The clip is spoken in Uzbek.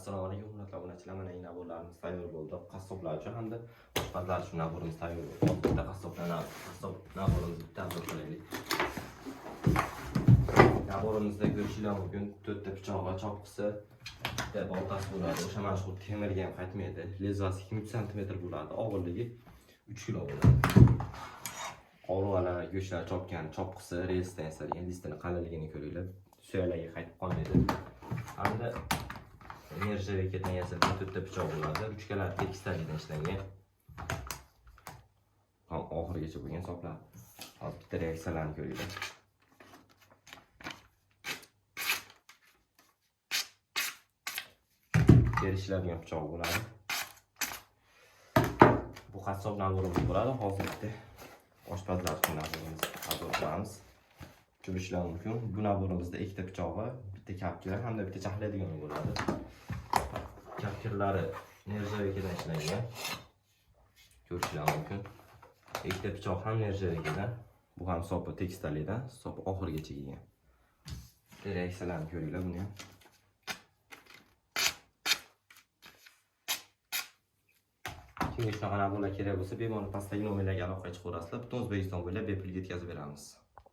Assalomu alaykum, hurmatli obunachilar. Mana naborlarimiz tayyor bo'ldi. Qassoblar uchun hamda oshpazlar uchun naborimiz tayyor bo'ldi. Bitta qassob naborimizni bitta qilaylik. Naborimizda ko'rishingiz mumkin, 4 ta pichog'i, chopqisi, bitta boltasi bo'ladi. O'sha mana shu temirga ham qaytmaydi. Lezvasi 2 sm bo'ladi, og'irligi 3 kg bo'ladi. Qo'rg'alar, go'shtlar chopgan chopqisi, rezistensiya, listini qalinligini ko'ringlar. Suyaklarga qaytib qolmaydi. Hamda nержавейкаdan yasalgan 4 ta pichoq bo'ladi. Ruchkalar tekstildan ishlangan. Ham oxirigacha bo'lgan hisoblar. Hozir bitta reaksiyalarni ko'ringlar. Terishiladigan pichoq bo'ladi. Bu qassob naborimiz bo'ladi. Hozir bitta oshpazlar uchun naborimizni qabul qilamiz. Ko'rishingiz mumkin. Bu naborimizda ikkita pichog'i, bitta kapkir hamda bitta chaqlaydigan bo'ladi. Kapkirlari nержавейкаdan ishlangan. Ko'rishingiz mumkin. Ikkita pichoq ham nержавейкаdan, bu ham sopi tekstildan, sopi oxirigacha kelgan. Reaksiyalarni ko'ringlar buni ham. Kimga shunaqa naborlar kerak bo'lsa, bemalol pastdagi nomerlarga aloqa qilib ko'rasizlar. Butun O'zbekiston bo'ylab bepul yetkazib beramiz.